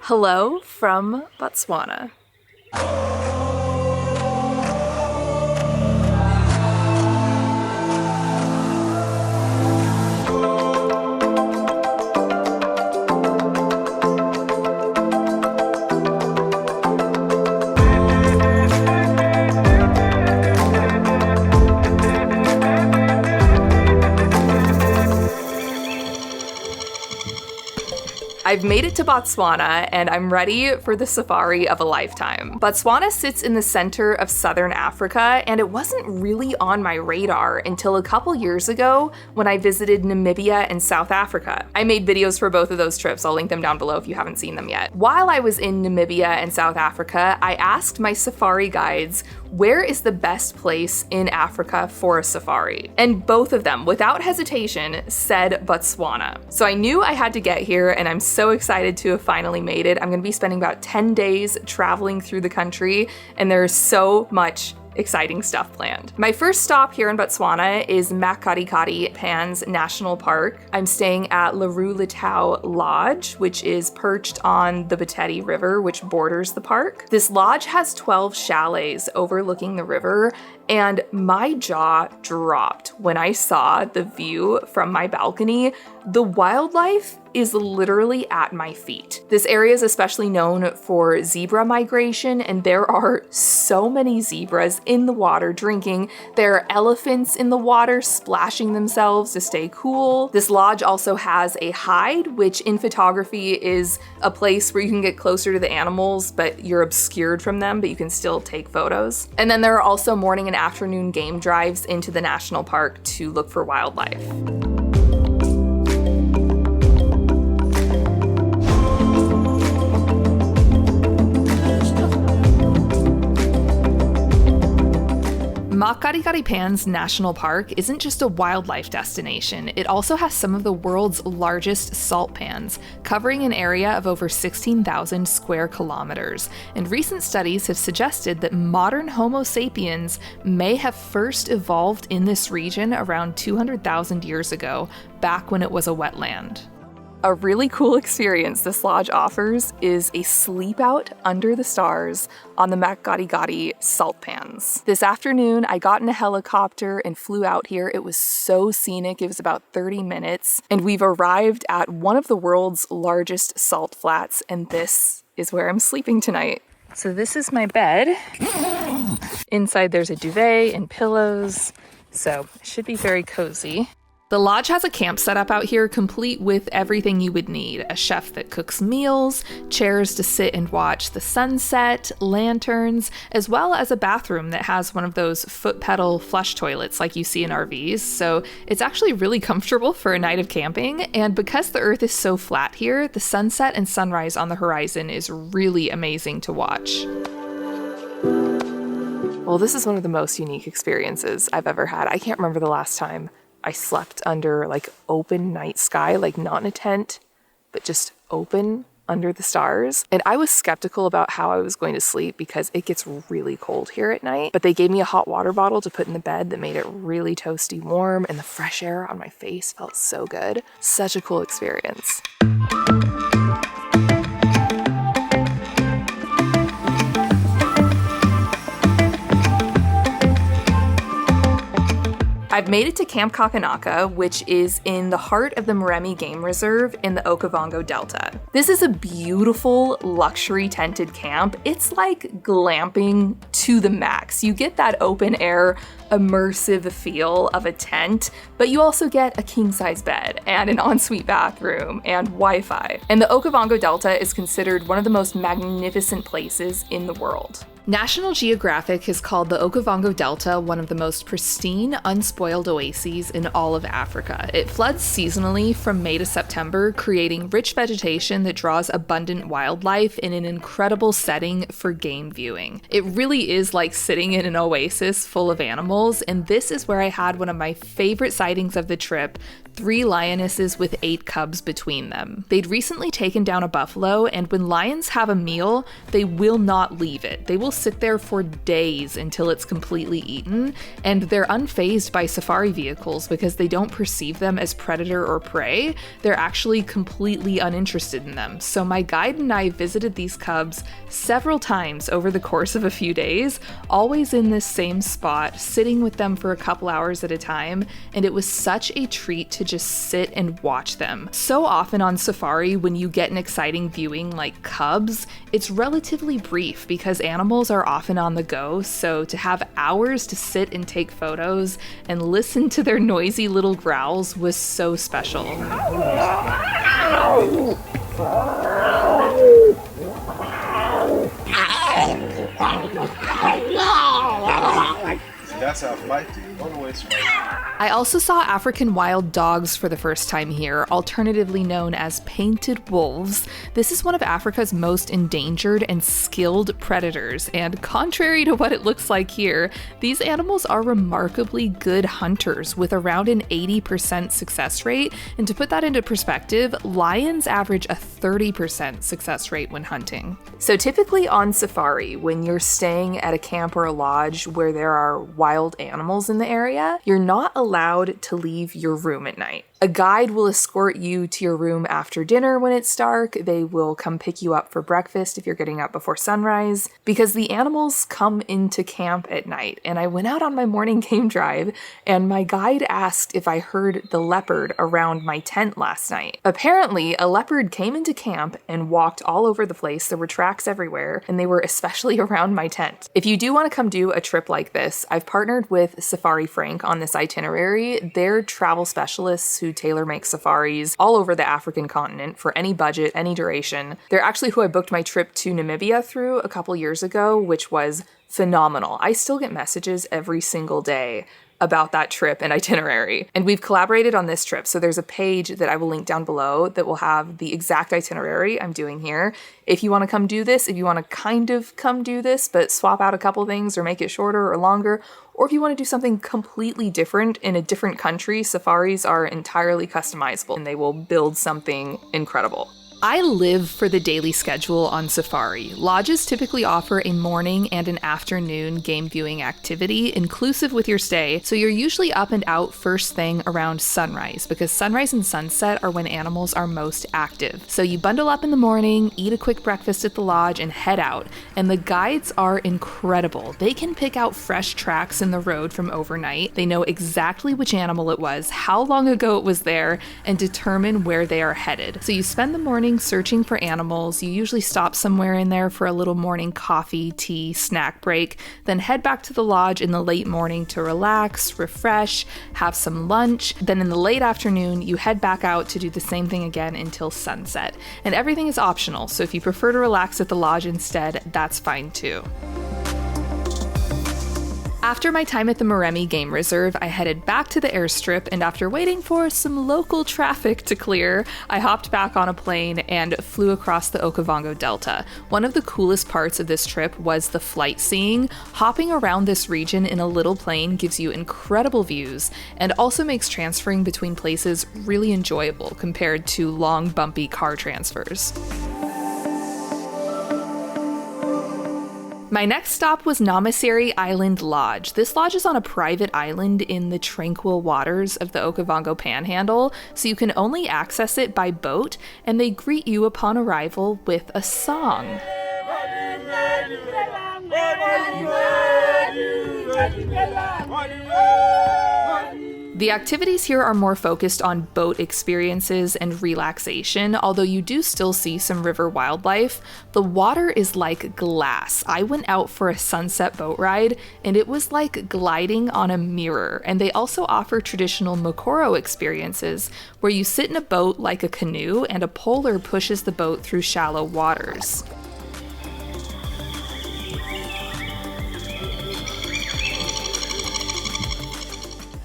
Hello from Botswana. I've made it to Botswana, and I'm ready for the safari of a lifetime. Botswana sits in the center of southern Africa, and it wasn't really on my radar until a couple years ago when I visited Namibia and South Africa. I made videos for both of those trips. I'll link them down below if you haven't seen them yet. While I was in Namibia and South Africa, I asked my safari guides, where is the best place in Africa for a safari? And both of them, without hesitation, said Botswana. So I knew I had to get here, and I'm so excited to have finally made it. I'm gonna be spending about 10 days traveling through the country, and there's so much exciting stuff planned. My first stop here in Botswana is Makgadikgadi Pan's National Park. I'm staying at Leroux Letao Lodge, which is perched on the Bateti River, which borders the park. This lodge has 12 chalets overlooking the river, and my jaw dropped when I saw the view from my balcony. The wildlife is literally at my feet. This area is especially known for zebra migration, and there are so many zebras in the water drinking. There are elephants in the water splashing themselves to stay cool. This lodge also has a hide, which in photography is a place where you can get closer to the animals, but you're obscured from them, but you can still take photos. And then there are also morning and afternoon game drives into the national park to look for wildlife. Makgadikgadi Pan's National Park isn't just a wildlife destination, it also has some of the world's largest salt pans, covering an area of over 16,000 square kilometers. And recent studies have suggested that modern Homo sapiens may have first evolved in this region around 200,000 years ago, back when it was a wetland. A really cool experience this lodge offers is a sleep out under the stars on the Makgadikgadi salt pans. This afternoon, I got in a helicopter and flew out here. It was so scenic. It was about 30 minutes, and we've arrived at one of the world's largest salt flats, and this is where I'm sleeping tonight. So this is my bed. Inside there's a duvet and pillows, so it should be very cozy. The lodge has a camp set up out here complete with everything you would need. A chef that cooks meals, chairs to sit and watch the sunset, lanterns, as well as a bathroom that has one of those foot pedal flush toilets like you see in RVs. So it's actually really comfortable for a night of camping. And because the earth is so flat here, the sunset and sunrise on the horizon is really amazing to watch. Well, this is one of the most unique experiences I've ever had. I can't remember the last time I slept under like open night sky, like not in a tent, but just open under the stars. And I was skeptical about how I was going to sleep because it gets really cold here at night. But they gave me a hot water bottle to put in the bed that made it really toasty warm, and the fresh air on my face felt so good. Such a cool experience. I've made it to Camp Kakanaka, which is in the heart of the Moremi Game Reserve in the Okavango Delta. This is a beautiful luxury tented camp. It's like glamping to the max. You get that open air, immersive feel of a tent, but you also get a king-size bed and an ensuite bathroom and Wi-Fi. And the Okavango Delta is considered one of the most magnificent places in the world. National Geographic has called the Okavango Delta one of the most pristine, unspoiled oases in all of Africa. It floods seasonally from May to September, creating rich vegetation that draws abundant wildlife in an incredible setting for game viewing. It really is like sitting in an oasis full of animals, and this is where I had one of my favorite sightings of the trip, 3 lionesses with 8 cubs between them. They'd recently taken down a buffalo, and when lions have a meal, they will not leave it. They will sit there for days until it's completely eaten, and they're unfazed by safari vehicles because they don't perceive them as predator or prey. They're actually completely uninterested in them. So my guide and I visited these cubs several times over the course of a few days, always in this same spot, sitting with them for a couple hours at a time, and it was such a treat to just sit and watch them. So often on safari, when you get an exciting viewing like cubs, it's relatively brief because animals are often on the go, so to have hours to sit and take photos and listen to their noisy little growls was so special. That's how fighting always fight. I also saw African wild dogs for the first time here, alternatively known as painted wolves. This is one of Africa's most endangered and skilled predators, and contrary to what it looks like here, these animals are remarkably good hunters with around an 80% success rate. And to put that into perspective, lions average a 30% success rate when hunting. So typically on safari, when you're staying at a camp or a lodge where there are wild animals in the area, you're not allowed to leave your room at night. A guide will escort you to your room after dinner when it's dark. They will come pick you up for breakfast if you're getting up before sunrise, because the animals come into camp at night. And I went out on my morning game drive, and my guide asked if I heard the leopard around my tent last night. Apparently, a leopard came into camp and walked all over the place. There were tracks everywhere, and they were especially around my tent. If you do want to come do a trip like this, I've partnered with Safari Frank on this itinerary. They're travel specialists who tailor-make safaris all over the African continent for any budget, any duration. They're actually who I booked my trip to Namibia through a couple years ago, which was phenomenal. I still get messages every single day about that trip and itinerary. And we've collaborated on this trip. So there's a page that I will link down below that will have the exact itinerary I'm doing here. If you want to come do this, if you want to kind of come do this, but swap out a couple things or make it shorter or longer, or if you want to do something completely different in a different country, safaris are entirely customizable and they will build something incredible. I live for the daily schedule on safari. Lodges typically offer a morning and an afternoon game viewing activity, inclusive with your stay, so you're usually up and out first thing around sunrise, because sunrise and sunset are when animals are most active. So you bundle up in the morning, eat a quick breakfast at the lodge, and head out. And the guides are incredible. They can pick out fresh tracks in the road from overnight. They know exactly which animal it was, how long ago it was there, and determine where they are headed. So you spend the morning searching for animals. You usually stop somewhere in there for a little morning coffee, tea, snack break, then head back to the lodge in the late morning to relax, refresh, have some lunch. Then in the late afternoon, you head back out to do the same thing again until sunset. And everything is optional, so if you prefer to relax at the lodge instead, that's fine too. After my time at the Moremi Game Reserve, I headed back to the airstrip, and after waiting for some local traffic to clear, I hopped back on a plane and flew across the Okavango Delta. One of the coolest parts of this trip was the flight seeing. Hopping around this region in a little plane gives you incredible views and also makes transferring between places really enjoyable compared to long, bumpy car transfers. My next stop was Namaseri Island Lodge. This lodge is on a private island in the tranquil waters of the Okavango Pan Handle, so you can only access it by boat, and they greet you upon arrival with a song. The activities here are more focused on boat experiences and relaxation, although you do still see some river wildlife. The water is like glass. I went out for a sunset boat ride, and it was like gliding on a mirror. And they also offer traditional Mokoro experiences, where you sit in a boat like a canoe, and a polar pushes the boat through shallow waters.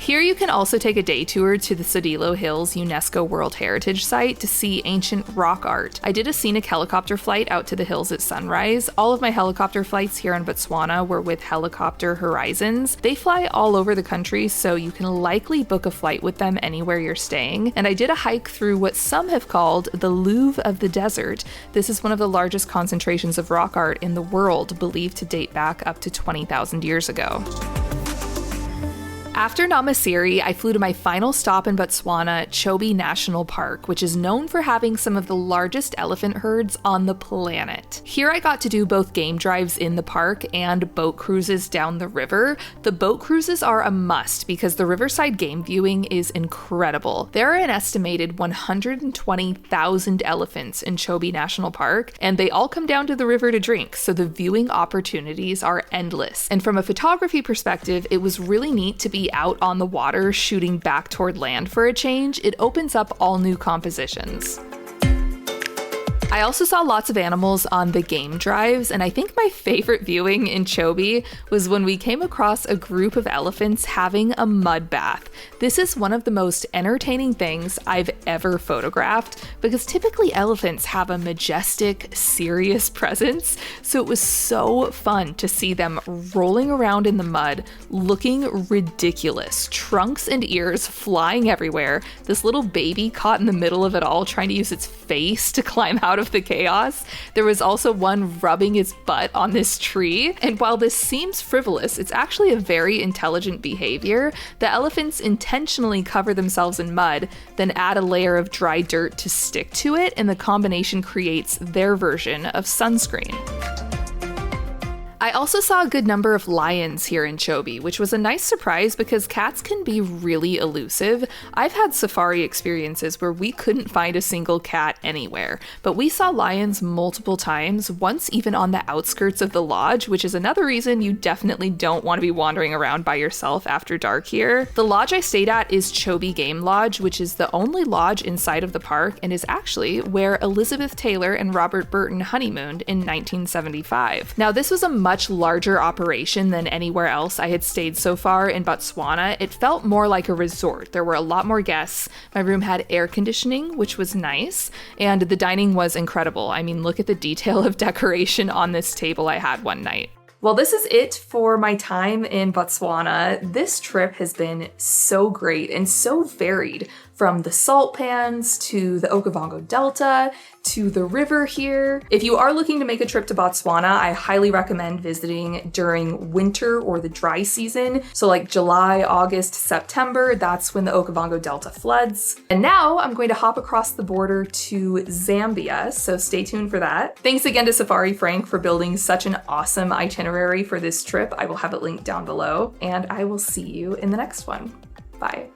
Here you can also take a day tour to the Tsodilo Hills UNESCO World Heritage Site to see ancient rock art. I did a scenic helicopter flight out to the hills at sunrise. All of my helicopter flights here in Botswana were with Helicopter Horizons. They fly all over the country, so you can likely book a flight with them anywhere you're staying. And I did a hike through what some have called the Louvre of the Desert. This is one of the largest concentrations of rock art in the world, believed to date back up to 20,000 years ago. After Namasiri, I flew to my final stop in Botswana, Chobe National Park, which is known for having some of the largest elephant herds on the planet. Here I got to do both game drives in the park and boat cruises down the river. The boat cruises are a must because the riverside game viewing is incredible. There are an estimated 120,000 elephants in Chobe National Park, and they all come down to the river to drink, so the viewing opportunities are endless. And from a photography perspective, it was really neat to be out on the water shooting back toward land for a change. It opens up all new compositions. I also saw lots of animals on the game drives, and I think my favorite viewing in Chobe was when we came across a group of elephants having a mud bath. This is one of the most entertaining things I've ever photographed because typically elephants have a majestic, serious presence, so it was so fun to see them rolling around in the mud, looking ridiculous, trunks and ears flying everywhere, this little baby caught in the middle of it all trying to use its face to climb out of the chaos. There was also one rubbing its butt on this tree, and while this seems frivolous, it's actually a very intelligent behavior. The elephants intentionally cover themselves in mud, then add a layer of dry dirt to stick to it, and the combination creates their version of sunscreen. I also saw a good number of lions here in Chobe, which was a nice surprise because cats can be really elusive. I've had safari experiences where we couldn't find a single cat anywhere, but we saw lions multiple times, once even on the outskirts of the lodge, which is another reason you definitely don't want to be wandering around by yourself after dark here. The lodge I stayed at is Chobe Game Lodge, which is the only lodge inside of the park and is actually where Elizabeth Taylor and Robert Burton honeymooned in 1975. Now, this was a much larger operation than anywhere else I had stayed so far in Botswana. It felt more like a resort. There were a lot more guests. My room had air conditioning, which was nice, and the dining was incredible. I mean, look at the detail of decoration on this table I had one night. Well, this is it for my time in Botswana. This trip has been so great and so varied, from the salt pans to the Okavango Delta to the river here. If you are looking to make a trip to Botswana, I highly recommend visiting during winter or the dry season. So like July, August, September, that's when the Okavango Delta floods. And now I'm going to hop across the border to Zambia, so stay tuned for that. Thanks again to Safari Frank for building such an awesome itinerary for this trip. I will have it linked down below, and I will see you in the next one. Bye.